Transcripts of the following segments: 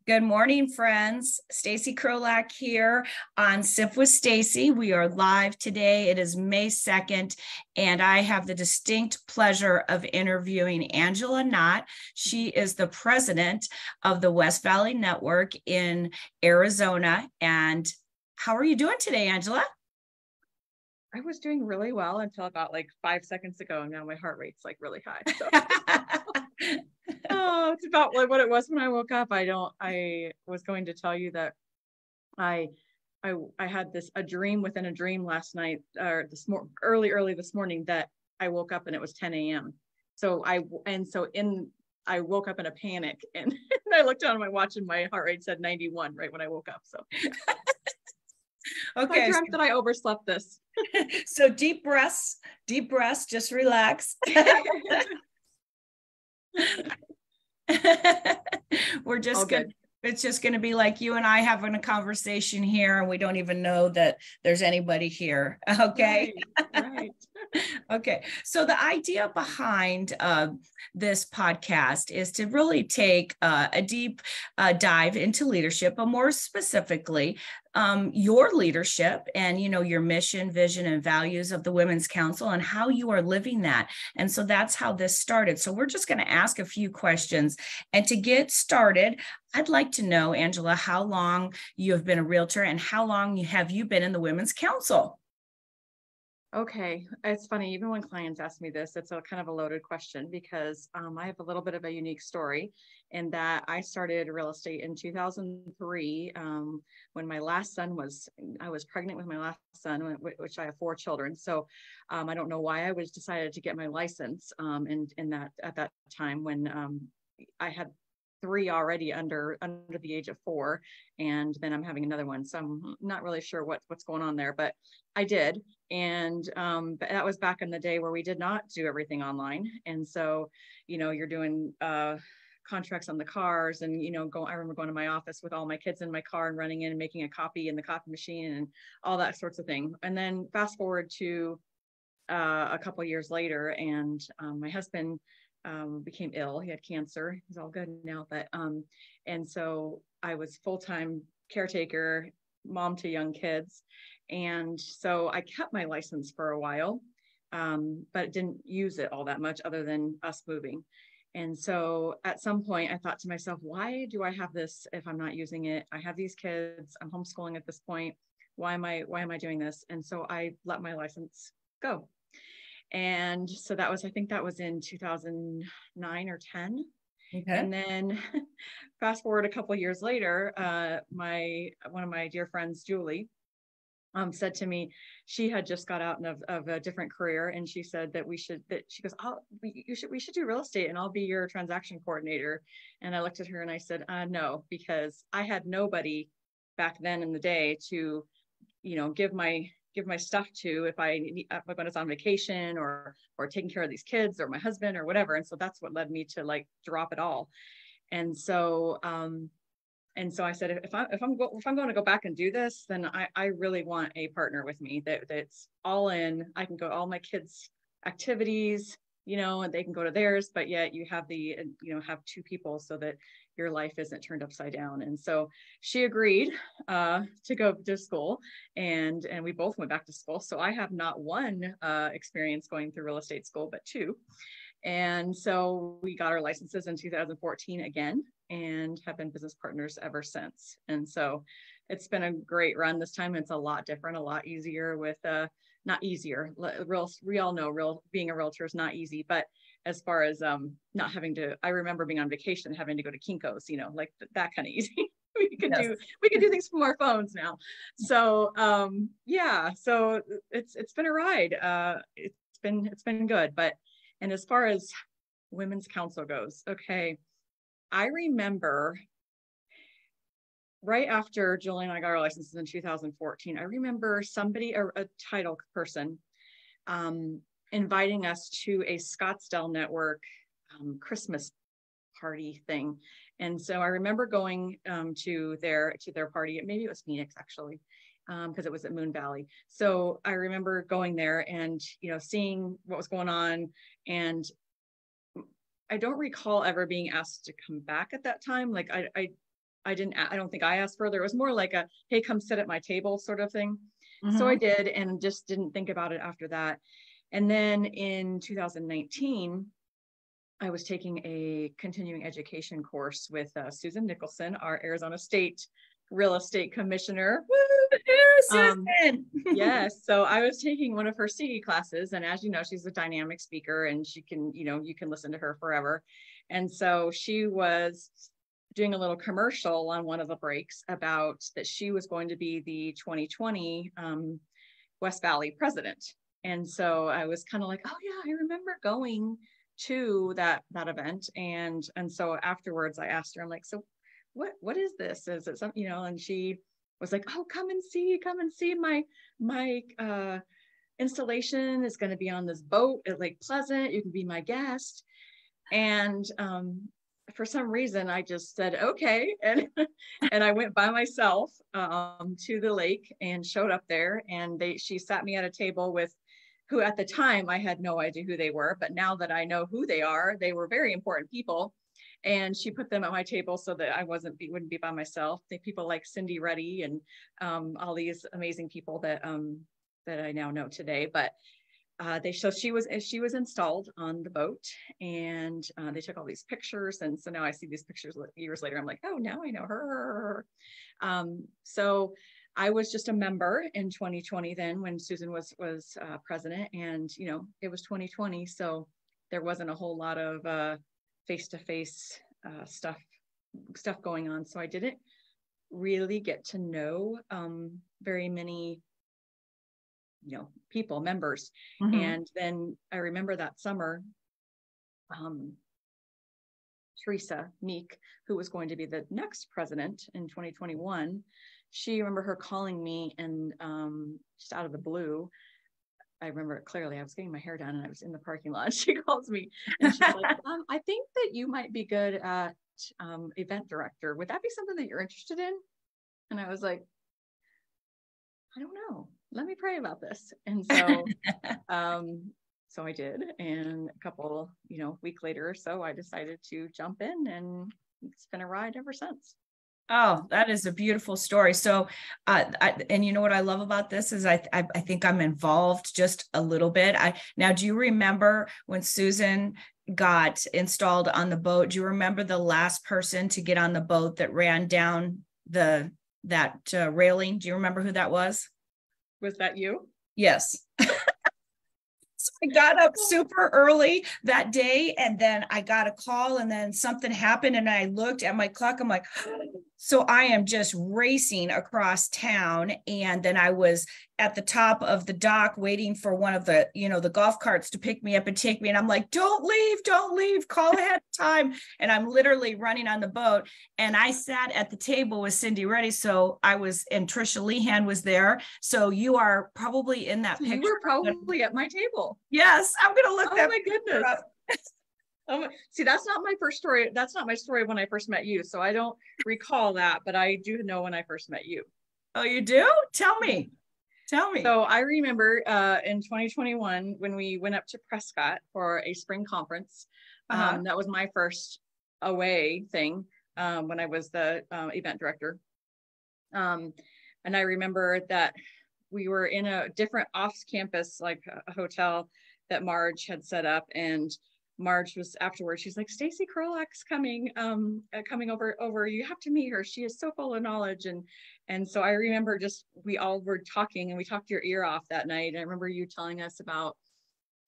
Good morning, friends. Stacey Krolak here on Sip with Stacey. We are live today. It is May 2nd, and I have the distinct pleasure of interviewing Angela Knott. She is the president of the West Valley Network in Arizona. And how are you doing today, Angela? I was doing really well until about like 5 seconds ago. Now my heart rate's like really high. So. Oh, it's about like what it was when I woke up. I was going to tell you that I had a dream within a dream last night, or early this morning, that I woke up and it was 10 a.m. So I woke up in a panic, and I looked down at my watch and my heart rate said 91 right when I woke up. So okay. I dreamt that I overslept this. So deep breaths, just relax. We're just good. It's just going to be like you and I having a conversation here, and we don't even know that there's anybody here. Okay. Right. Okay. So the idea behind this podcast is to really take a deep dive into leadership, but more specifically, your leadership and, your mission, vision, and values of the Women's Council and how you are living that. And so that's how this started. So we're just going to ask a few questions. And to get started, I'd like to know, Angela, how long you have been a realtor and how long have you been in the Women's Council? Okay, it's funny, even when clients ask me this, it's a kind of a loaded question because I have a little bit of a unique story in that I started real estate in 2003 when my last son I was pregnant with my last son, which I have 4 children. So I don't know why I was decided to get my license at that time when I had 3 already under the age of 4, and then I'm having another one. So I'm not really sure what's going on there, but I did. And but that was back in the day where we did not do everything online. And so, you're doing contracts on the cars and, I remember going to my office with all my kids in my car and running in and making a copy in the copy machine and all that sorts of thing. And then fast forward to a couple of years later, and my husband became ill. He had cancer. He's all good now, but and so I was full-time caretaker, mom to young kids, and so I kept my license for a while, but didn't use it all that much other than us moving. And so at some point I thought to myself, why do I have this if I'm not using it? I have these kids. I'm homeschooling at this point. Why am I doing this? And so I let my license go. And so I think that was in 2009 or 10. Okay. And then fast forward a couple of years later, one of my dear friends, Julie, said to me, she had just got out of a different career, and she said that she goes, we should do real estate and I'll be your transaction coordinator. And I looked at her and I said, no, because I had nobody back then in the day to, give my stuff to if I was on vacation or taking care of these kids or my husband or whatever. And so that's what led me to like drop it all. And so I said, if I'm going to go back and do this, then I really want a partner with me that's all in. I can go to all my kids' activities, and they can go to theirs, but yet you have have 2 people so that your life isn't turned upside down. And so she agreed to go to school, and we both went back to school. So I have not one experience going through real estate school, but 2. And so we got our licenses in 2014 again, and have been business partners ever since. And so it's been a great run. This time it's a lot different, a lot easier with not easier. We all know being a realtor is not easy, but as far as not having to, I remember being on vacation, having to go to Kinko's, like that kind of easy. we can do things from our phones now. So so it's been a ride. It's been good. And as far as Women's Council goes, okay, I remember right after Julie and I got our licenses in 2014, I remember somebody, a title person, inviting us to a Scottsdale Network Christmas party thing. And so I remember going to their party. Maybe it was Phoenix actually, because it was at Moon Valley. So I remember going there and seeing what was going on, and don't recall ever being asked to come back at that time. Like I don't think I asked further. It was more like a, hey, come sit at my table sort of thing. So I did, and just didn't think about it after that. And then in 2019, I was taking a continuing education course with Susan Nicholson, our Arizona State real estate commissioner. Woo, Susan! Yes. So I was taking one of her CE classes, and as you know, she's a dynamic speaker, and she can, you can listen to her forever. And so she was doing a little commercial on one of the breaks about that she was going to be the 2020 West Valley president. And so I was kind of like, oh yeah, I remember going to that event. And so afterwards I asked her, I'm like, so what is this? Is it something, and she was like, oh, come and see my installation is going to be on this boat at Lake Pleasant. You can be my guest. And for some reason I just said, okay. And I went by myself to the lake and showed up there, and she sat me at a table with who at the time I had no idea who they were, but now that I know who they are, they were very important people. And she put them at my table so that I wouldn't be by myself. People like Cindy Reddy and all these amazing people that I now know today. But she was installed on the boat, and they took all these pictures. And so now I see these pictures years later. I'm like, oh, now I know her. So I was just a member in 2020 then when Susan was president, and it was 2020, so there wasn't a whole lot of face-to-face stuff going on. So I didn't really get to know very many people, members. And then I remember that summer, Teresa Meek, who was going to be the next president in 2021, I remember her calling me, and just out of the blue, I remember it clearly. I was getting my hair done and I was in the parking lot. She calls me and she's like, I think that you might be good at event director. Would that be something that you're interested in? And I was like, I don't know. Let me pray about this. And so, so I did. And a couple, week later or so, I decided to jump in, and it's been a ride ever since. Oh, that is a beautiful story. So, and you know what I love about this is I think I'm involved just a little bit. Now, do you remember when Susan got installed on the boat? Do you remember the last person to get on the boat that ran down that railing? Do you remember who that was? Was that you? Yes. So I got up super early that day, and then I got a call, and then something happened, and I looked at my clock. I'm like, so I am just racing across town. And then I was at the top of the dock waiting for one of the, the golf carts to pick me up and take me. And I'm like, don't leave, call ahead of time. And I'm literally running on the boat. And I sat at the table with Cindy Reddy. So and Trisha Lehan was there. So you are probably in that picture. You were probably at my table. Yes. I'm going to look that. Oh my goodness. Up. See, that's not my first story. That's not my story when I first met you. So I don't recall that, but I do know when I first met you. Oh, you do? Tell me. So I remember in 2021, when we went up to Prescott for a spring conference, that was my first away thing when I was the event director. And I remember that we were in a different off-campus, like a hotel that Marge had set up, and Marge was afterwards, she's like, Stacey Krolak's coming over. You have to meet her. She is so full of knowledge. And so I remember we all were talking, and we talked your ear off that night. I remember you telling us about,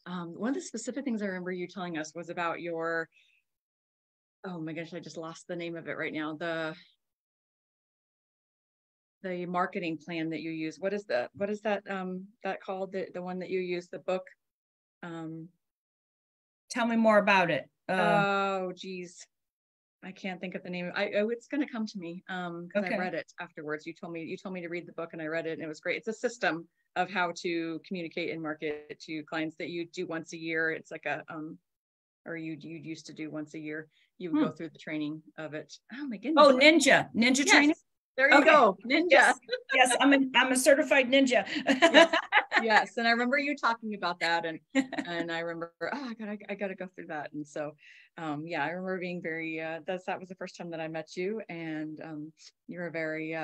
one of the specific things I remember you telling us was about your, oh my gosh, I just lost the name of it right now. The marketing plan that you use. What is that that called? The one that you use, the book. Tell me more about it. Oh, geez. I can't think of the name. It's going to come to me because I read it afterwards. You told me to read the book, and I read it, and it was great. It's a system of how to communicate and market to clients that you do once a year. It's like or you used to do once a year. You would go through the training of it. Oh my goodness. Oh, ninja yes. training. There you go, ninja. Yes, yes, I'm a certified ninja. Yes. Yes, and I remember you talking about that, and I remember, oh, I gotta go through that, and so, yeah, I remember being very. That was the first time that I met you, and you were very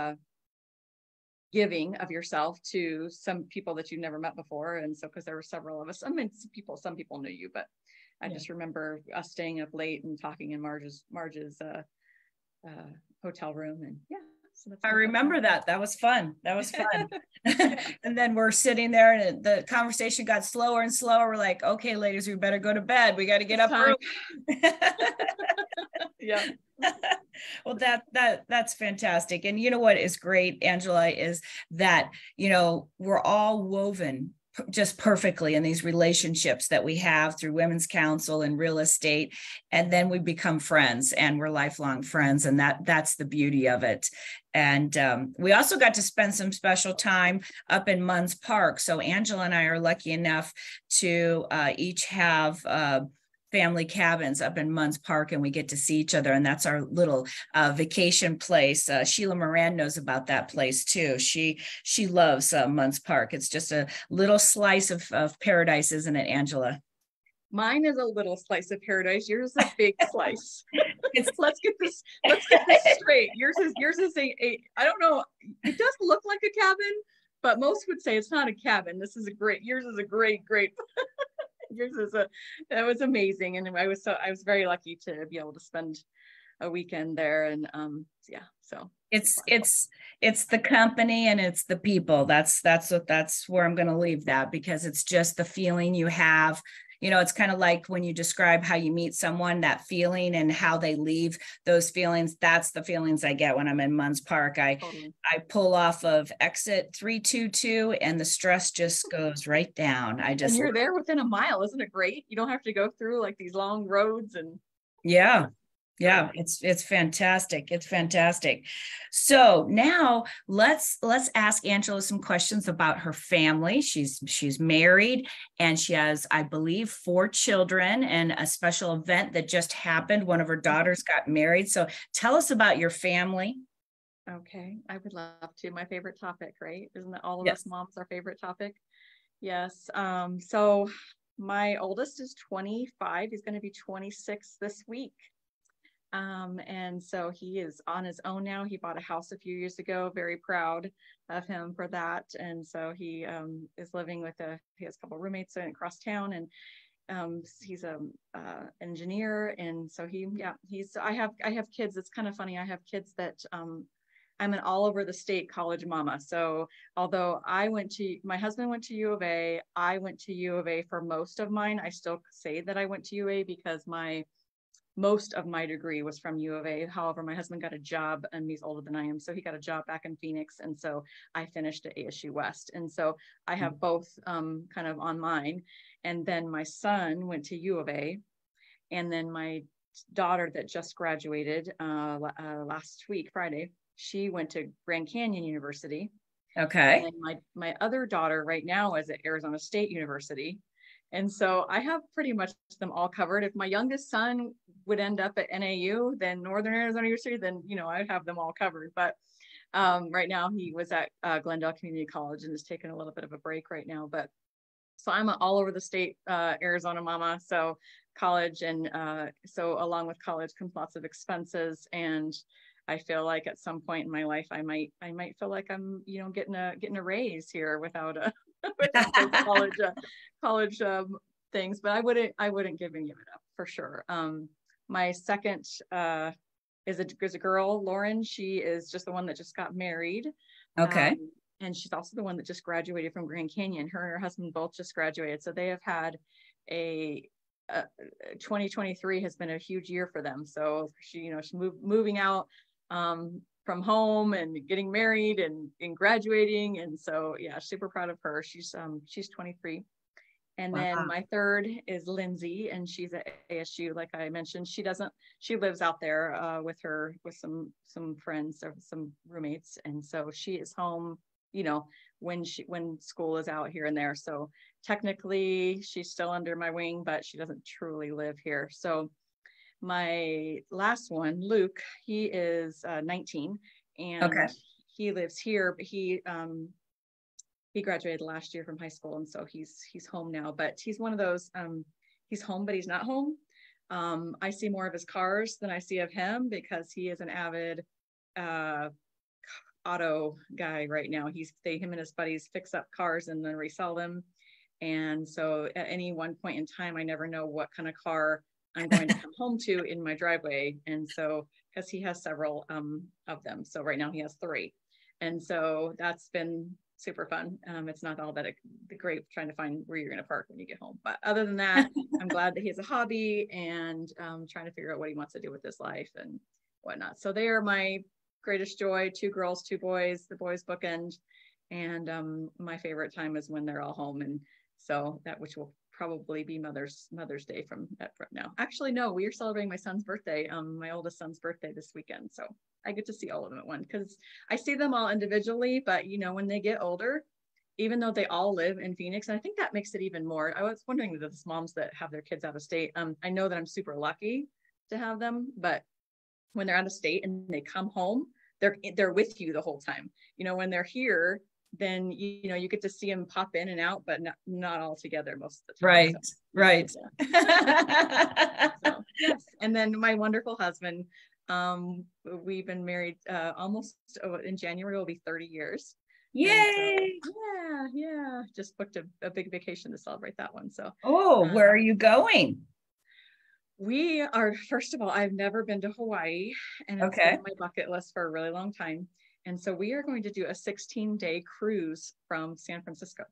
giving of yourself to some people that you've never met before, and so because there were several of us. I mean, some people knew you, but I just remember us staying up late and talking in Marge's hotel room, and yeah. So I remember that. That was fun. That was fun. And then we're sitting there and the conversation got slower and slower. We're like, okay, ladies, we better go to bed. We got to get up early. Yeah. Well, that's fantastic. And you know what is great, Angela, is that, we're all woven just perfectly in these relationships that we have through Women's Council and real estate. And then we become friends, and we're lifelong friends. And that's the beauty of it. And we also got to spend some special time up in Munns Park. So Angela and I are lucky enough to each have family cabins up in Munns Park, and we get to see each other. And that's our little vacation place. Sheila Moran knows about that place too. She loves Munns Park. It's just a little slice of paradise, isn't it, Angela? Mine is a little slice of paradise. Yours is a big slice. Let's get this straight. Yours is a I don't know. It does look like a cabin, but most would say it's not a cabin. Yours is a great. That was amazing. And I was very lucky to be able to spend a weekend there. And yeah, so it's the company and it's the people. That's where I'm going to leave that, because it's just the feeling you have. It's kind of like when you describe how you meet someone, that feeling and how they leave those feelings. That's the feelings I get when I'm in Munns Park. I pull off of exit 322 and the stress just goes right down. And you're there within a mile. Isn't it great? You don't have to go through like these long roads and yeah, it's fantastic. It's fantastic. So now let's ask Angela some questions about her family. She's married, and she has, I believe, 4 children, and a special event that just happened. One of her daughters got married. So tell us about your family. Okay, I would love to. My favorite topic, right? Isn't it all of us moms our favorite topic? Yes. So my oldest is 25. He's going to be 26 this week. And so he is on his own now. He bought a house a few years ago. Very proud of him for that. And so he is living with he has a couple of roommates across town, and he's a engineer. And so I have kids. It's kind of funny. I have kids that I'm an all over the state college mama. So although my husband went to U of A, I went to U of A for most of mine. I still say that I went to UA because most of my degree was from U of A. However, my husband got a job, and he's older than I am, so he got a job back in Phoenix, and so I finished at ASU West. And so I have both kind of on mine. And then my son went to U of A, and then my daughter that just graduated last week, Friday, she went to Grand Canyon University. Okay. And my other daughter right now is at Arizona State University. And so I have pretty much them all covered. If my youngest son would end up at NAU, then Northern Arizona University, then, I'd have them all covered. But right now he was at Glendale Community College and is taking a little bit of a break right now. But so I'm all over the state Arizona mama. So college, and so along with college comes lots of expenses. And I feel like at some point in my life, I might feel like I'm, getting a raise here without college things, but I wouldn't give any of it up for sure. My second is a girl, Lauren. She is just the one that just got married. Okay. And she's also the one that just graduated from Grand Canyon. Her and her husband both just graduated. So they have had 2023 has been a huge year for them. So she's moving out from home and getting married and graduating. And so, yeah, super proud of her. She's 23. And then my third is Lindsay, and she's at ASU. Like I mentioned, she lives out there with some friends or some roommates. And so she is home, when school is out here and there. So technically she's still under my wing, but she doesn't truly live here. So my last one, Luke, he is 19, and he lives here, but he graduated last year from high school, and so he's home now. But he's one of those, he's home, but he's not home. I see more of his cars than I see of him, because he is an avid auto guy right now. Him and his buddies fix up cars and then resell them. And so at any one point in time, I never know what kind of car I'm going to come home to in my driveway. And so, because he has several of them. So right now he has 3. And so that's been super fun. It's not all that great trying to find where you're going to park when you get home. But other than that, I'm glad that he has a hobby, and trying to figure out what he wants to do with his life and whatnot. So they are my greatest joy. 2 girls, 2 boys, the boys bookend. And my favorite time is when they're all home. And so that, which will probably be Mother's Day from now. Actually, no, we are celebrating my son's birthday, my oldest son's birthday this weekend. So I get to see all of them at once, because I see them all individually, but when they get older, even though they all live in Phoenix, and I think that makes it even more. I was wondering that the moms that have their kids out of state, I know that I'm super lucky to have them, but when they're out of state and they come home, they're with you the whole time. When they're here, then you get to see them pop in and out, but not all together most of the time. Right. So, yes. And then my wonderful husband, we've been married almost in January will be 30 years. Yay! So, yeah. Just booked a big vacation to celebrate that one. So where are you going? We are, first of all, I've never been to Hawaii, and it's been on my bucket list for a really long time. And so we are going to do a 16-day cruise from San Francisco.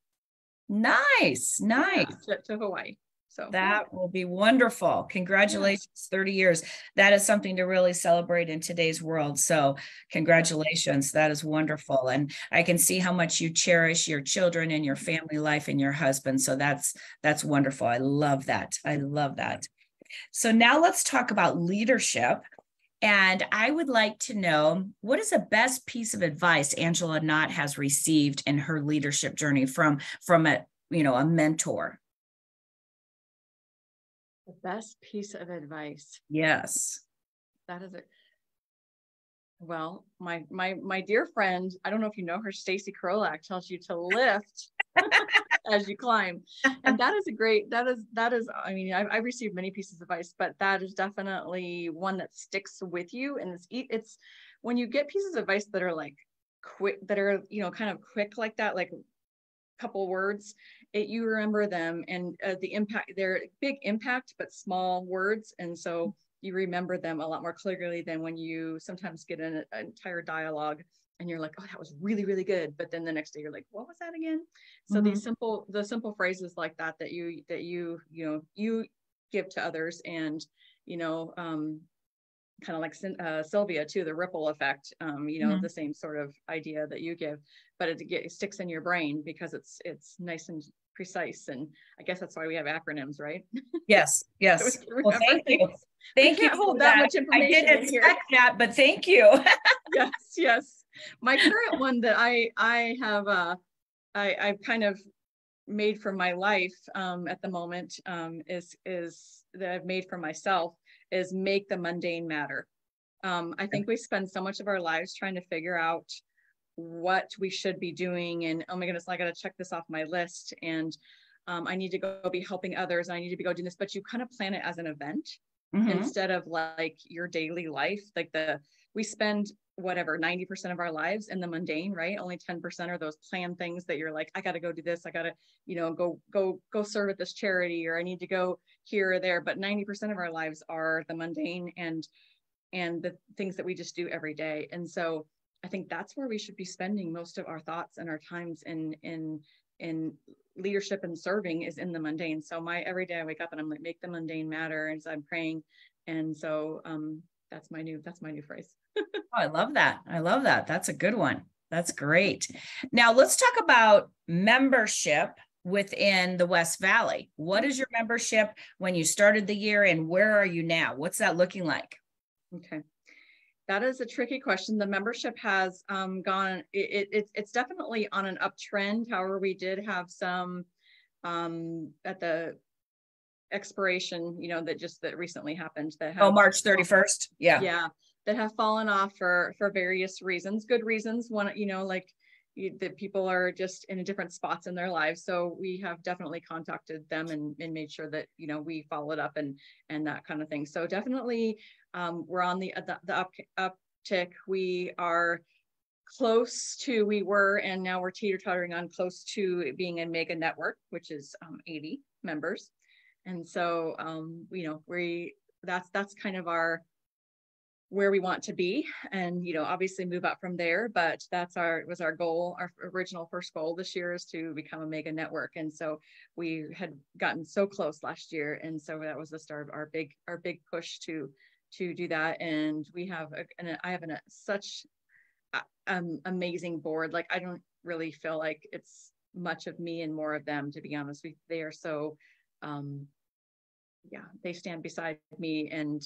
Nice. To Hawaii. So that will be wonderful. Congratulations, 30 years. That is something to really celebrate in today's world. So congratulations. That is wonderful. And I can see how much you cherish your children and your family life and your husband. So that's wonderful. I love that. So now let's talk about leadership. And I would like to know, what is the best piece of advice Angela Knott has received in her leadership journey from a mentor? The best piece of advice. Yes. That is it. Well, my dear friend, I don't know if you know her, Stacy Krolak, tells you to lift as you climb. And that is I mean, I've received many pieces of advice, but that is definitely one that sticks with you. And it's when you get pieces of advice that are like quick, that are, kind of quick like that, like a couple words, you remember them, and the impact, they're big impact, but small words. And so you remember them a lot more clearly than when you sometimes get an entire dialogue and you're like, oh, that was really, really good. But then the next day you're like, what was that again? So the simple phrases like that you give to others, and, kind of like Sylvia too, the ripple effect, the same sort of idea that you give, but it sticks in your brain because it's nice and precise. And I guess that's why we have acronyms, right? Yes. So well, thank you. Thank you. Hold that much information. I didn't expect that, but thank you. Yes. My current one that I have, I've kind of made for my life at the moment, is that I've made for myself, is make the mundane matter. I think we spend so much of our lives trying to figure out what we should be doing, and oh my goodness, I got to check this off my list, and I need to go be helping others, and I need to be go doing this, but you kind of plan it as an event instead of like your daily life. Like we spend 90% of our lives in the mundane, right? Only 10% are those planned things that you're like, I got to go do this. I got to, go serve at this charity, or I need to go here or there. But 90% of our lives are the mundane and the things that we just do every day. And so I think that's where we should be spending most of our thoughts and our times in leadership and serving, is in the mundane. So every day I wake up and I'm like, make the mundane matter as I'm praying. And so that's my new phrase. Oh, I love that. That's a good one. That's great. Now let's talk about membership within the West Valley. What is your membership when you started the year, and where are you now? What's that looking like? Okay. That is a tricky question. The membership has gone, it's definitely on an uptrend. However, we did have some at the expiration, that recently happened. That March 31st. Yeah. that have fallen off for various reasons, good reasons. One, like that people are just in different spots in their lives. So we have definitely contacted them and made sure that, we followed up and that kind of thing. So definitely we're on the uptick. We are close to, we were, and now we're teeter-tottering on close to being a mega network, which is 80 members. And so, that's kind of where we want to be, and obviously move up from there. But was our goal. Our original first goal this year is to become a mega network, and so we had gotten so close last year, and so that was the start of our big push to do that. And I have such amazing board. Like, I don't really feel like it's much of me and more of them, to be honest. They are so they stand beside me and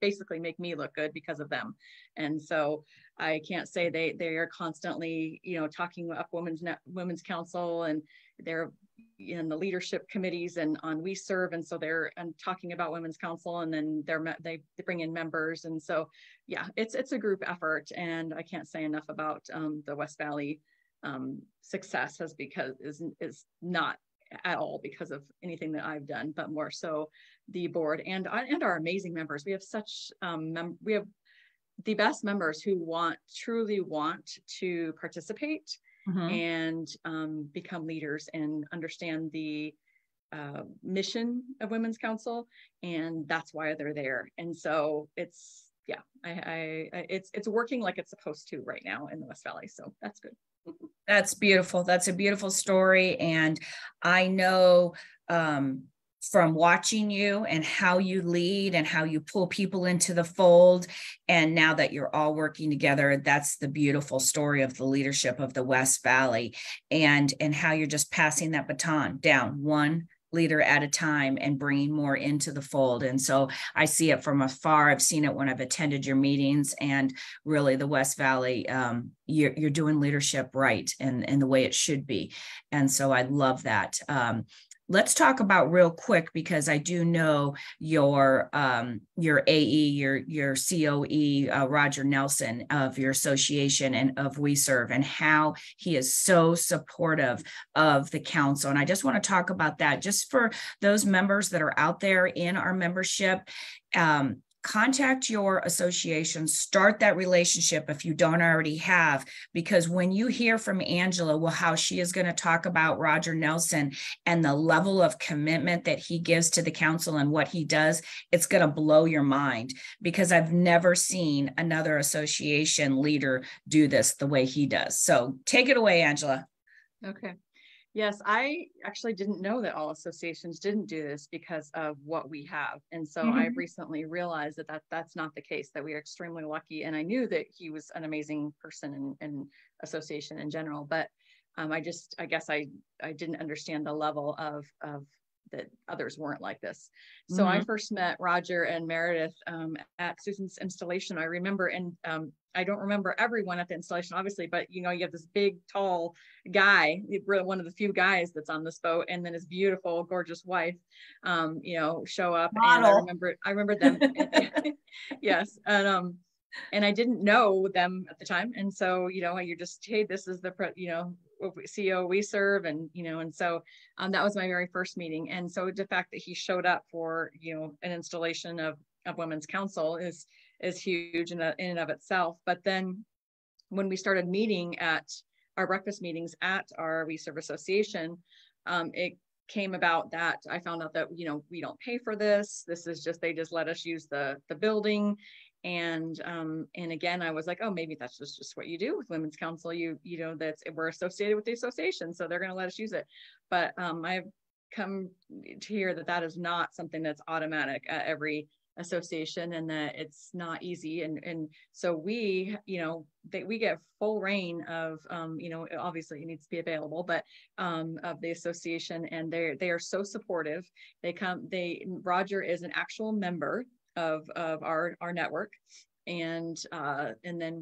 basically make me look good because of them. And so I can't say they are constantly, talking up women's council, and they're in the leadership committees and on We Serve. And so they're talking about women's council, and then they bring in members. And so, it's a group effort. And I can't say enough about the West Valley success is not at all because of anything that I've done, but more so the board and our amazing members. We have such we have the best members who truly want to participate and become leaders and understand the mission of Women's Council, and that's why they're there. And so it's working like it's supposed to right now in the West Valley. So that's good. That's beautiful. That's a beautiful story. And I know from watching you and how you lead and how you pull people into the fold, and now that you're all working together, that's the beautiful story of the leadership of the West Valley, and how you're just passing that baton down one leader at a time and bringing more into the fold. And so I see it from afar. I've seen it when I've attended your meetings, and really the West Valley, you're doing leadership right and the way it should be. And so I love that. Let's talk about real quick, because I do know your AE, your COE, Roger Nelson of your association and of We Serve, and how he is so supportive of the council. And I just want to talk about that just for those members that are out there in our membership. Contact your association, start that relationship if you don't already have, because when you hear from Angela, how she is going to talk about Roger Nelson and the level of commitment that he gives to the council and what he does, it's going to blow your mind, because I've never seen another association leader do this the way he does. So take it away, Angela. Okay. Yes, I actually didn't know that all associations didn't do this because of what we have. And so I've recently realized that that's not the case, that we are extremely lucky. And I knew that he was an amazing person in association in general, but I guess I didn't understand the level of that others weren't like this. So I first met Roger and Meredith at Susan's installation. I remember, and I don't remember everyone at the installation, obviously, but you have this big, tall guy, one of the few guys that's on this boat, and then his beautiful, gorgeous wife, show up. Model. And I remember them. Yes. And I didn't know them at the time. And so, you're just, hey, this is the, CEO We Serve. And, and so that was my very first meeting. And so the fact that he showed up for, an installation of Women's Council is huge in and of itself. But then when we started meeting at our breakfast meetings at our We Serve Association, it came about that I found out that, we don't pay for this. This is just, they just let us use the building. And again, I was like, oh, maybe that's just what you do with Women's Council. We're associated with the association, so they're going to let us use it. But I've come to hear that is not something that's automatic at every association, and that it's not easy. And so we get full reign of, obviously it needs to be available, but of the association, and they are so supportive. Roger is an actual member of our network, and then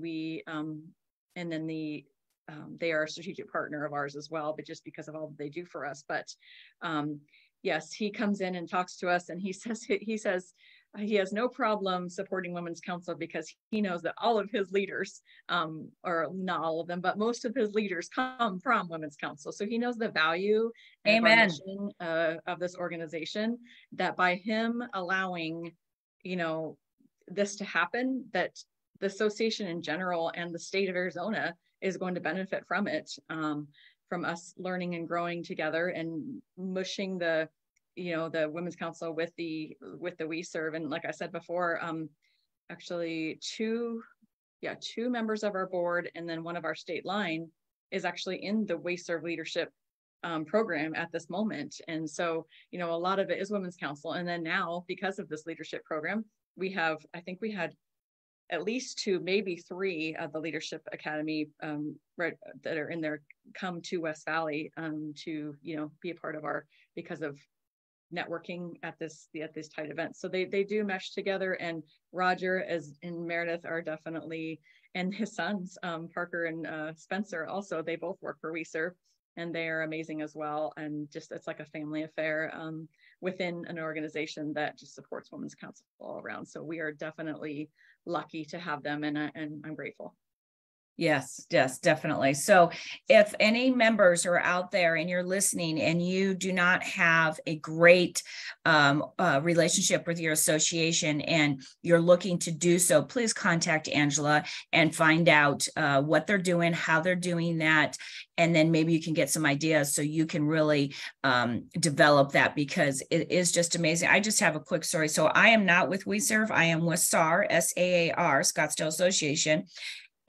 they are a strategic partner of ours as well, but just because of all that they do for us. But yes, he comes in and talks to us, and he says he has no problem supporting Women's Council because he knows that all of his leaders, or not all of them, but most of his leaders come from Women's Council. So he knows the value of our mission of this organization, that by him allowing, this to happen, that the association in general and the state of Arizona is going to benefit from it, from us learning and growing together and mushing the Women's Council with the We Serve. And like I said before, actually two members of our board and then one of our state line is actually in the We Serve leadership program at this moment. And so, a lot of it is Women's Council. And then now, because of this leadership program, I think we had at least 2, maybe 3 of the Leadership Academy that are in there come to West Valley to be a part of because of networking at these tight events. So they do mesh together, and Roger and Meredith are definitely, and his sons Parker and Spencer also, they both work for We Serve, and they are amazing as well. And just, it's like a family affair within an organization that just supports Women's Council all around. So we are definitely lucky to have them, and I'm grateful. Yes, definitely. So if any members are out there and you're listening and you do not have a great relationship with your association and you're looking to do so, please contact Angela and find out what they're doing, how they're doing that. And then maybe you can get some ideas so you can really develop that, because it is just amazing. I just have a quick story. So I am not with We Serve. I am with SAR, SAAR, Scottsdale Association.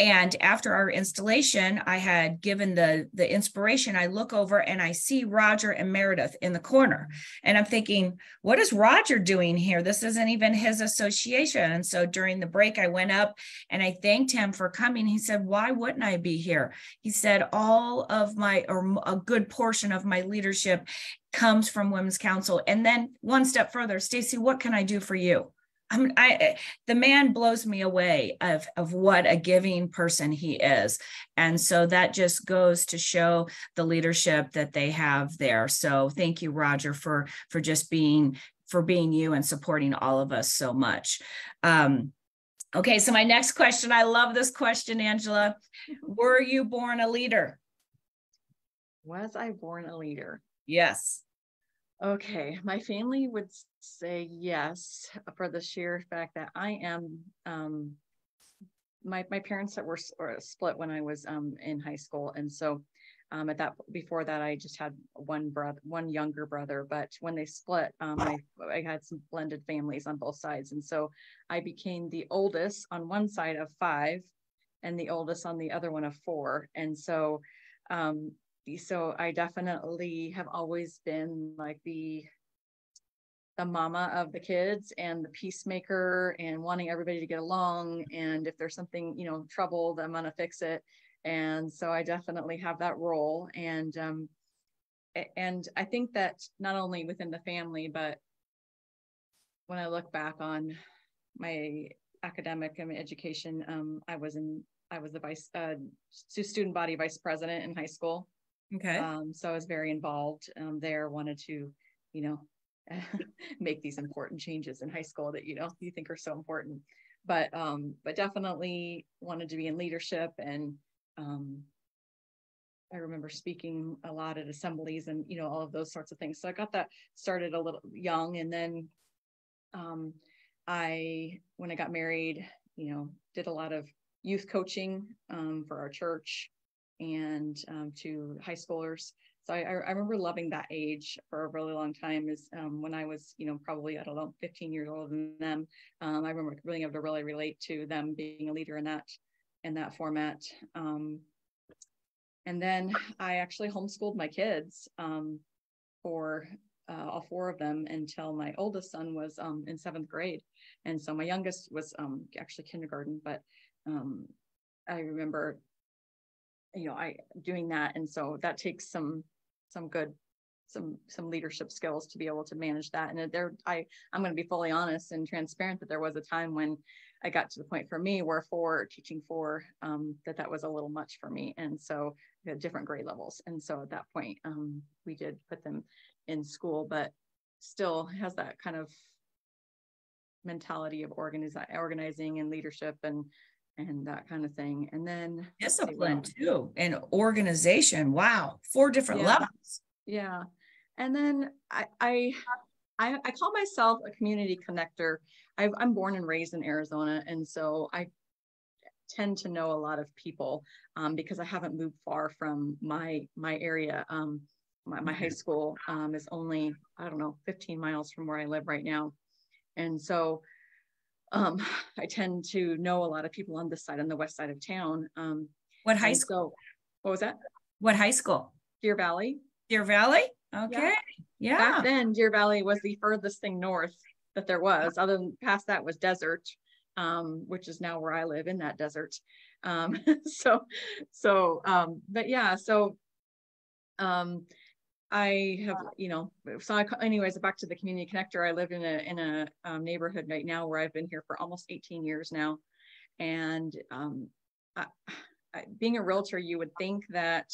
And after our installation, I had given the inspiration. I look over and I see Roger and Meredith in the corner. And I'm thinking, what is Roger doing here? This isn't even his association. And so during the break, I went up and I thanked him for coming. He said, why wouldn't I be here? He said, all of a good portion of my leadership comes from Women's Council. And then one step further, Stacey, what can I do for you? The man blows me away of what a giving person he is. And so that just goes to show the leadership that they have there. So thank you, Roger, for just being you and supporting all of us so much. Okay, so my next question, I love this question, Angela. Were you born a leader? Was I born a leader? Yes. Okay, my family would say yes, for the sheer fact that I am, my parents that were split when I was in high school. And so before that, I just had one younger brother, but when they split, I had some blended families on both sides. And so I became the oldest on one side of 5 and the oldest on the other one of 4. And so, so I definitely have always been like the mama of the kids and the peacemaker and wanting everybody to get along. And if there's something, troubled, I'm going to fix it. And so I definitely have that role. And I think that not only within the family, but when I look back on my academic and education, I was the student body vice president in high school. Okay. So I was very involved there, wanted to, make these important changes in high school that, you think are so important, but definitely wanted to be in leadership. And I remember speaking a lot at assemblies and, all of those sorts of things. So I got that started a little young. And then when I got married, did a lot of youth coaching for our church and to high schoolers. So I remember loving that age for a really long time, is when I was, probably, I don't know, 15 years older than them. I remember being able to really relate to them being a leader in that format. And then I actually homeschooled my kids for all 4 of them until my oldest son was in 7th grade. And so my youngest was actually kindergarten, but I remember I doing that. And so that takes some leadership skills to be able to manage that. And I'm going to be fully honest and transparent that there was a time when I got to the point for me where teaching 4, that was a little much for me. And so we had different grade levels. And so at that point, we did put them in school, but still has that kind of mentality of organizing and leadership and that kind of thing. And then discipline too, and organization. Wow. 4 different levels. Yeah. And then I call myself a community connector. I'm born and raised in Arizona. And so I tend to know a lot of people because I haven't moved far from my area. My high school is only, I don't know, 15 miles from where I live right now. And so I tend to know a lot of people on this side, on the west side of town. What high school? So, what was that? What high school? Deer Valley. Deer Valley? Okay. Yeah. Back then, Deer Valley was the furthest thing north that there was. Other than past that was desert, which is now where I live, in that desert. But yeah, so I have, anyways, back to the community connector. I live in a neighborhood right now where I've been here for almost 18 years now. And being a realtor, you would think that,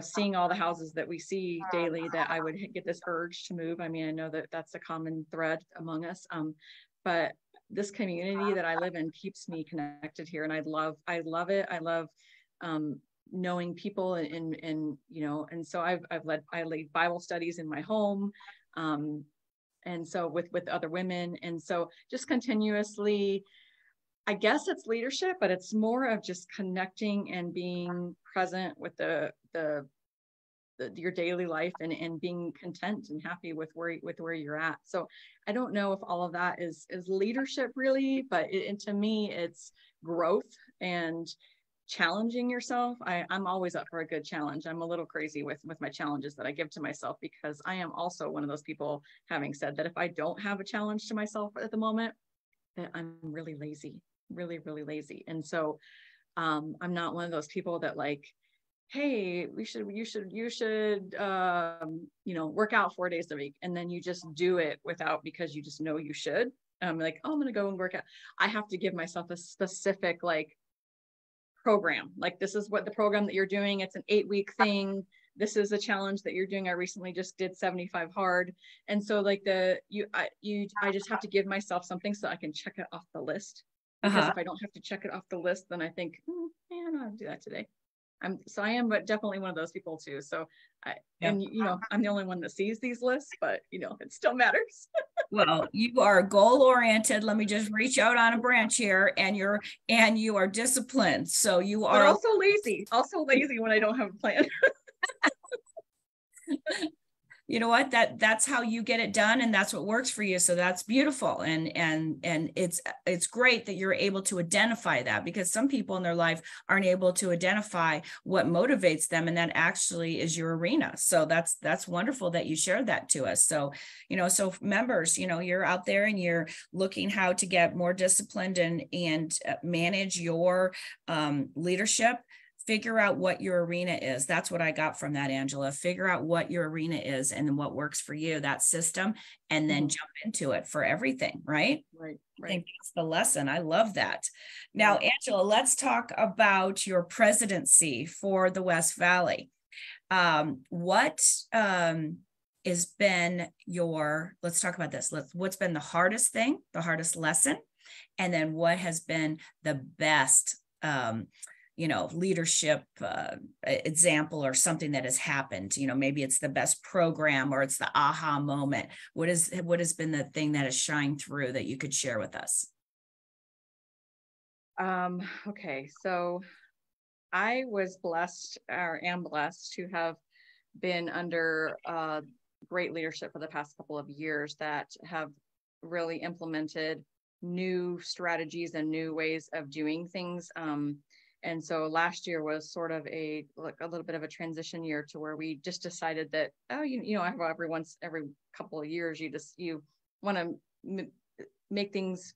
seeing all the houses that we see daily, that I would get this urge to move. I mean, I know that that's a common thread among us. But this community that I live in keeps me connected here. And I love it. I love, knowing people and so I lead Bible studies in my home. And so with other women. And so just continuously, I guess it's leadership, but it's more of just connecting and being present with your daily life and being content and happy with where you're at. So I don't know if all of that is leadership really, but to me, it's growth and challenging yourself. I'm always up for a good challenge. I'm a little crazy with my challenges that I give to myself, because I am also one of those people, having said that, if I don't have a challenge to myself at the moment, that I'm really lazy, really, really lazy. And so I'm not one of those people that like, hey, you should work out 4 days a week. And then you just do it because you just know you should. Like, oh, I'm going to go and work out. I have to give myself a specific program. Like, this is what the program that you're doing. It's an 8-week thing. This is a challenge that you're doing. I recently just did 75 hard. And so I just have to give myself something so I can check it off the list. Because if I don't have to check it off the list, then I think, I don't have to do that today. I am, but definitely one of those people too. So I'm the only one that sees these lists, but it still matters. Well, you are goal oriented. Let me just reach out on a branch here, and you are disciplined. So you are also lazy when I don't have a plan. You know what, that's how you get it done, and that's what works for you. So that's beautiful. And it's great that you're able to identify that, because some people in their life aren't able to identify what motivates them, and that actually is your arena. So that's wonderful that you shared that to us. So so members, you're out there and you're looking how to get more disciplined and manage your leadership. Figure out what your arena is. That's what I got from that, Angela. Figure out what your arena is and what works for you, that system, and then jump into it for everything, right? Right. I think that's the lesson. I love that. Now, Angela, let's talk about your presidency for the West Valley. What has been let's talk about this. What's been the hardest thing, the hardest lesson, and then what has been the best leadership example, or something that has happened? Maybe it's the best program, or it's the aha moment. What has been the thing that has shined through that you could share with us? Okay. So I was am blessed to have been under great leadership for the past couple of years that have really implemented new strategies and new ways of doing things. And so last year was sort of a little bit of a transition year, to where we just decided that, every couple of years, you want to make things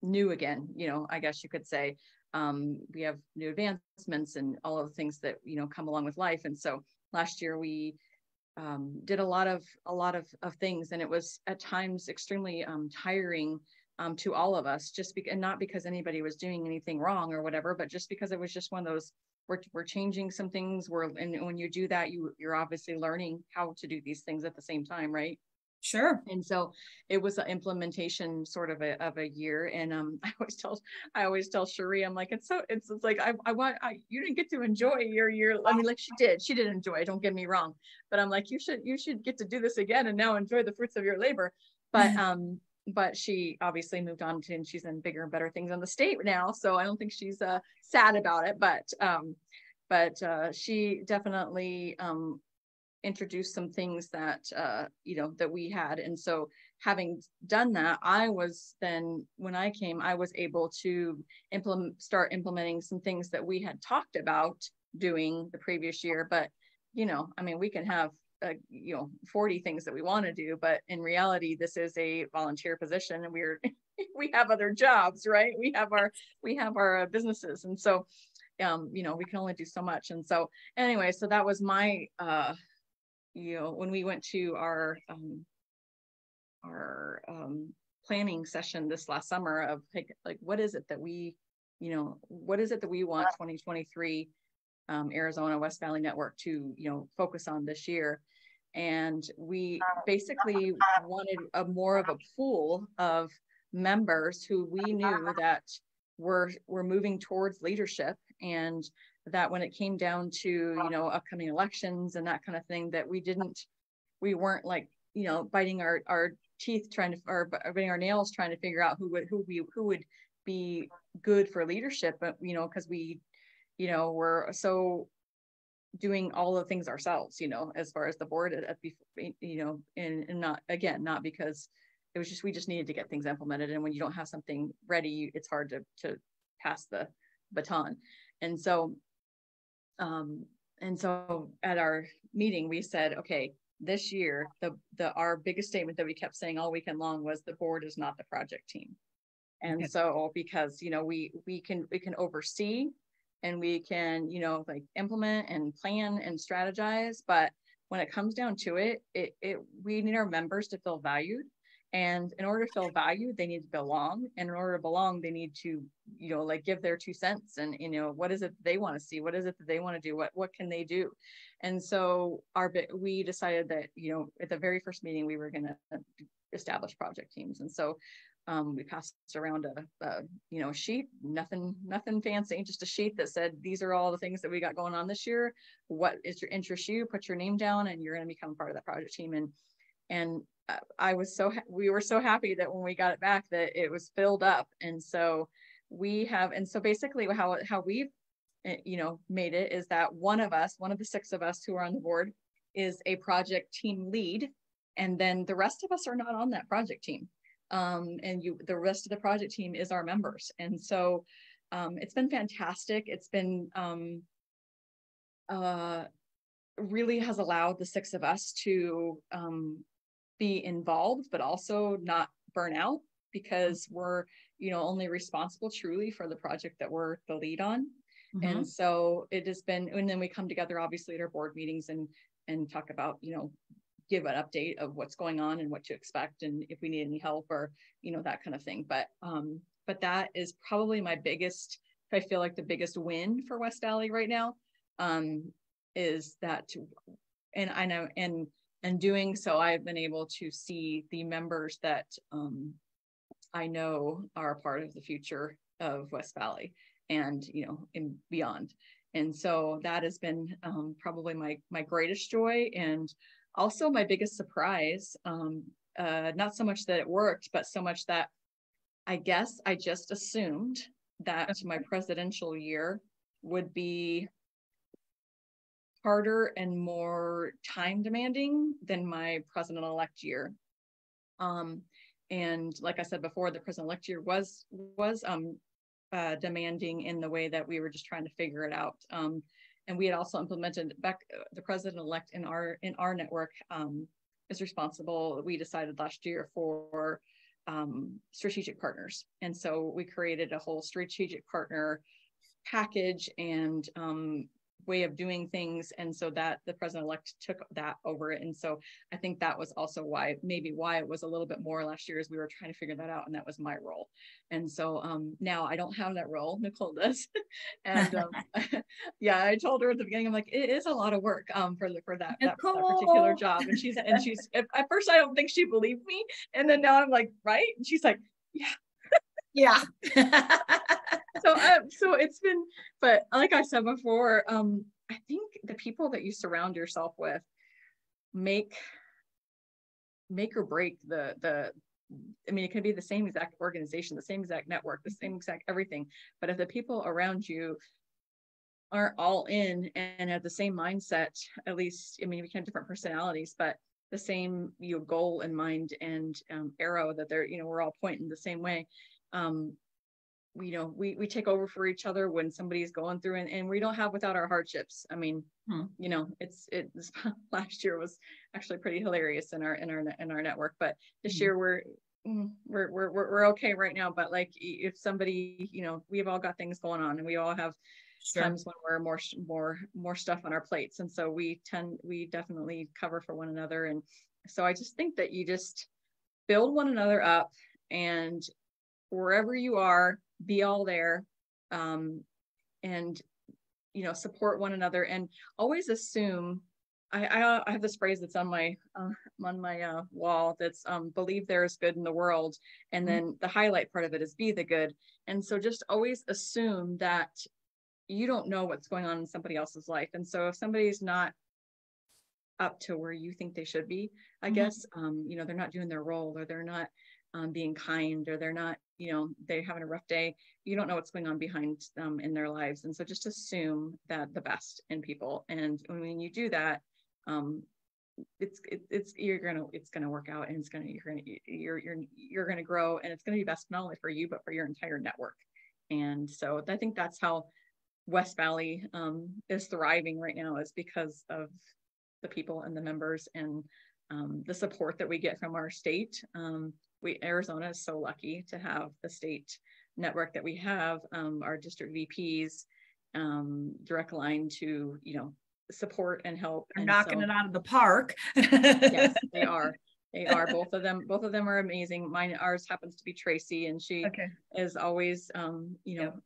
new again, I guess you could say. We have new advancements and all of the things that, come along with life. And so last year we did a lot of things, and it was at times extremely tiring to all of us, and not because anybody was doing anything wrong or whatever, but just because it was just one of those, we're changing some things, and when you do that, you're obviously learning how to do these things at the same time, right? Sure. And so it was an implementation sort of a year. And I always tell Cherie, I'm like, it's like, you didn't get to enjoy your year. I mean, like she did enjoy it, don't get me wrong, but I'm like, you should get to do this again and now enjoy the fruits of your labor. But she obviously moved on to, and she's in bigger and better things in the state now. So I don't think she's sad about it, but she definitely introduced some things that that we had. And so having done that, when I came, I was able to start implementing some things that we had talked about doing the previous year. But I mean, we can have 40 things that we want to do, but in reality, this is a volunteer position, and we have other jobs, right? We have our businesses, and so we can only do so much. And so anyway, so that was my when we went to our planning session this last summer of like what is it that we want 2023 Arizona West Valley Network to focus on this year. And we basically wanted more of a pool of members who we knew that were moving towards leadership, and that when it came down to upcoming elections and that kind of thing, that we weren't like biting our teeth or biting our nails trying to figure out who would be good for leadership, but because we we're so doing all the things ourselves, as far as the board, and not because it was just, we just needed to get things implemented. And when you don't have something ready, it's hard to pass the baton. And so at our meeting, we said, okay, this year, our biggest statement that we kept saying all weekend long was the board is not the project team. And so, because, we can oversee, and we can, like implement and plan and strategize. But when it comes down to it, we need our members to feel valued. And in order to feel valued, they need to belong. And in order to belong, they need to, like give their 2 cents. And, what is it they want to see? What is it that they want to do? What can they do? And so we decided that, at the very first meeting, we were going to establish project teams. And so we passed around a sheet, nothing fancy, just a sheet that said, these are all the things that we got going on this year. What is your interest? Put your name down, and you're going to become part of that project team. And we were so happy that when we got it back, that it was filled up. And so basically how we've made it is that one of the 6 of us who are on the board is a project team lead, and then the rest of us are not on that project team. The rest of the project team is our members. And so it's been fantastic. It's been really has allowed the 6 of us to be involved, but also not burn out, because we're only responsible truly for the project that we're the lead on. Mm-hmm. And so it has been, and then we come together obviously at our board meetings and talk about give an update of what's going on and what to expect, and if we need any help, or that kind of thing. But that is probably my biggest, I feel like the biggest win for West Valley right now, is that, and I know, and doing so, I've been able to see the members that I know are a part of the future of West Valley, and and beyond. And so that has been probably my greatest joy, and also my biggest surprise. Not so much that it worked, but so much that I guess I just assumed that my presidential year would be harder and more time demanding than my president-elect year. And like I said before, the president-elect year was demanding in the way that we were just trying to figure it out. And we had also implemented back the president-elect in our network is responsible. We decided last year for strategic partners. And so we created a whole strategic partner package, and way of doing things. And so that the president-elect took that over it. And so I think that was also why it was a little bit more last year, as we were trying to figure that out. And that was my role. And so now I don't have that role. Nicole does. And yeah, I told her at the beginning, I'm like, it is a lot of work for that particular job. And she's at first I don't think she believed me. And then now I'm like, right? And she's like, yeah. Yeah. So it's been, but like I said before, I think the people that you surround yourself with make or break I mean, it can be the same exact organization, the same exact network, the same exact everything. But if the people around you aren't all in and have the same mindset, at least, I mean, we can have different personalities, but the same goal in mind and arrow that they're, we're all pointing the same way. We take over for each other when somebody's going through, and we don't have without our hardships. I mean, it's last year was actually pretty hilarious in our network, but this year we're okay right now. But like, if somebody, we've all got things going on, and we all have times when we're more stuff on our plates, and so we definitely cover for one another. And so I just think that you just build one another up, and wherever you are, be all there, and support one another, and always assume. I have this phrase that's on my wall that's believe there is good in the world, and then the highlight part of it is be the good. And so just always assume that you don't know what's going on in somebody else's life, and so if somebody's not up to where you think they should be, I guess they're not doing their role, or they're not being kind, or they're not, they're having a rough day, you don't know what's going on behind in their lives. And so just assume that the best in people, and when you do that, it's gonna work out, and you're gonna grow, and it's gonna be best not only for you but for your entire network. And so I think that's how West Valley is thriving right now, is because of the people and the members, and the support that we get from our state. Arizona is so lucky to have the state network that we have. Our district VPs, direct line to, support and help. They're knocking it out of the park. Yes, they are. They are. Both of them are amazing. Ours happens to be Tracy, and she is always,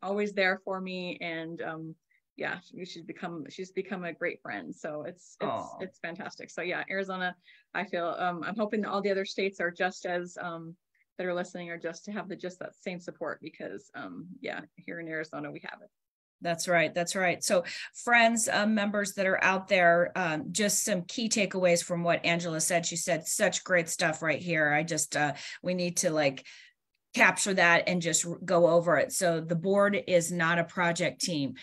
always there for me. And yeah, she's become a great friend. So it's fantastic. So yeah, Arizona, I feel, I'm hoping that all the other states are just as, that are listening, are just to have that same support, because yeah, here in Arizona, we have it. That's right. That's right. So friends, members that are out there, just some key takeaways from what Angela said. She said such great stuff right here. I just, we need to capture that and just go over it. So the board is not a project team.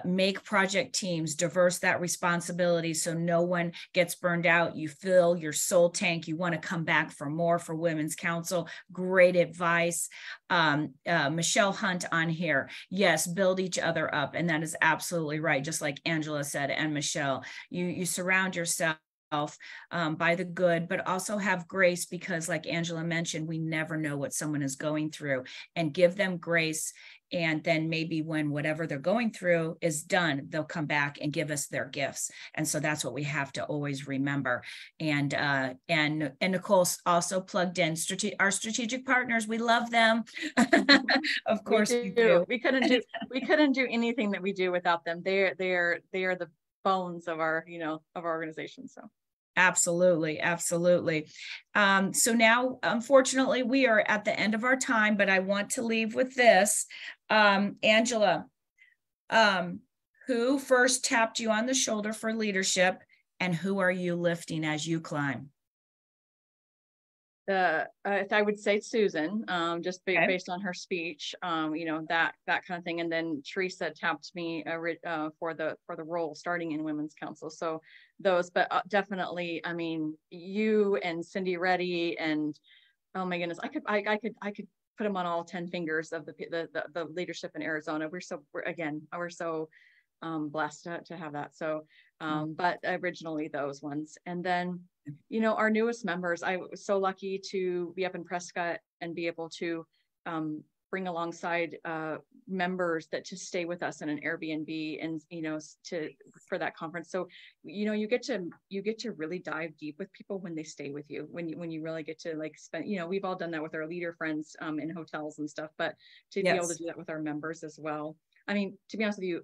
Make project teams, diverse that responsibility so no one gets burned out. You fill your soul tank. You want to come back for more for Women's Council. Great advice. Michelle Hunt on here. Yes, build each other up. And that is absolutely right. Just like Angela said, and Michelle, you surround yourself by the good, but also have grace, because like Angela mentioned, we never know what someone is going through, and give them grace. And then maybe when whatever they're going through is done, they'll come back and give us their gifts. And so that's what we have to always remember. And Nicole's also plugged in our strategic partners. We love them. Of course we do. We couldn't do anything that we do without them. They are the bones of our, of our organization. So. Absolutely. Absolutely. So now, unfortunately, we are at the end of our time, but I want to leave with this. Angela, who first tapped you on the shoulder for leadership, and who are you lifting as you climb? I would say Susan, just based on her speech, that kind of thing. And then Teresa tapped me for the role starting in Women's Council. So those, but definitely, I mean, you and Cindy Reddy, and oh my goodness, I could put them on all 10 fingers of the leadership in Arizona. We're so blessed to have that. So, but originally those ones. And then, our newest members, I was so lucky to be up in Prescott and be able to bring alongside members that to stay with us in an Airbnb and, for that conference. So, you get to really dive deep with people when they stay with you, when you really get to like spend, we've all done that with our leader friends in hotels and stuff, but to be able to do that with our members as well. I mean, to be honest with you,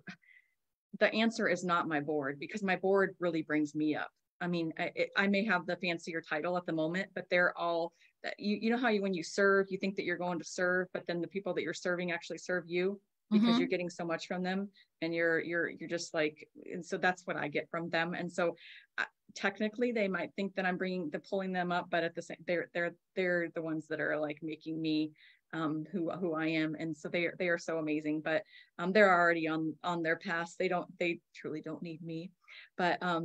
the answer is not my board, because my board really brings me up. I mean, I may have the fancier title at the moment, but they're all, you know how when you serve, you think that you're going to serve, but then the people that you're serving actually serve you because you're getting so much from them, and you're just like, and so that's what I get from them. And so technically they might think that I'm pulling them up, but at the same, they're the ones that are like making me who I am. And so they are so amazing, but they're already on their path. They truly don't need me. But our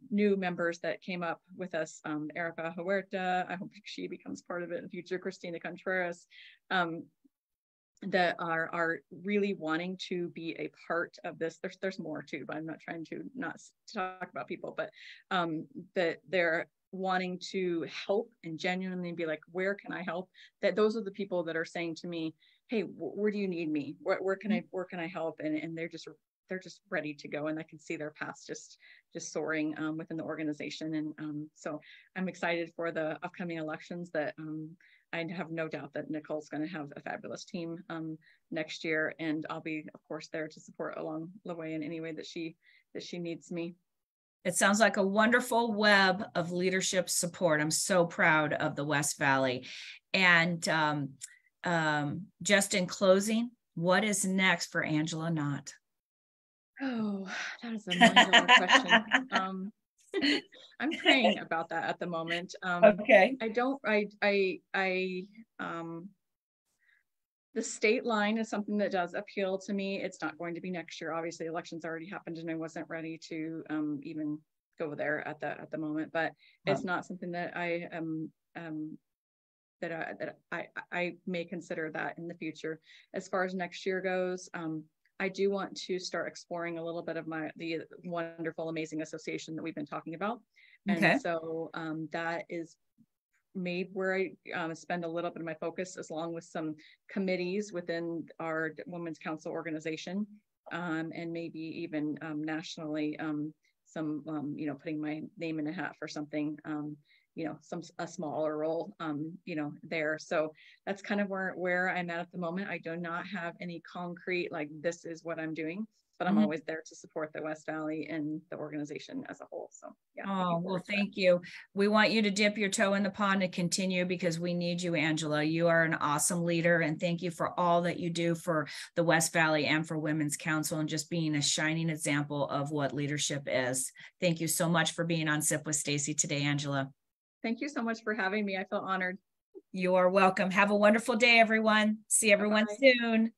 new members that came up with us, Erica Huerta, I hope she becomes part of it in the future, Christina Contreras, that are really wanting to be a part of this. There's more too, but I'm not trying to not talk about people, but that they're wanting to help and genuinely be like, where can I help? That those are the people that are saying to me, hey, where do you need me? Where can I help? And they're just ready to go, and I can see their paths just soaring within the organization. And so I'm excited for the upcoming elections. That I have no doubt that Nicole's going to have a fabulous team next year, and I'll be, of course, there to support along the way in any way that she needs me. It sounds like a wonderful web of leadership support. I'm so proud of the West Valley. And just in closing, what is next for Angela Knott? Oh, that is a $1 question. I'm praying about that at the moment. Okay. The state line is something that does appeal to me. It's not going to be next year. Obviously, elections already happened, and I wasn't ready to even go there at the moment. But it's not something that I I may consider that in the future. As far as next year goes, I do want to start exploring a little bit of the wonderful, amazing association that we've been talking about. Okay. And so that is made where I spend a little bit of my focus, along with some committees within our Women's Council organization, and maybe even nationally, some, putting my name in a hat for something, a smaller role, there. So that's kind of where I'm at the moment. I do not have any concrete, like, this is what I'm doing, but I'm always there to support the West Valley and the organization as a whole. So yeah. Oh, well, thank you. We want you to dip your toe in the pond and continue, because we need you, Angela. You are an awesome leader, and thank you for all that you do for the West Valley and for Women's Council, and just being a shining example of what leadership is. Thank you so much for being on Sip with Stacey today, Angela. Thank you so much for having me. I feel honored. You are welcome. Have a wonderful day, everyone. See everyone soon.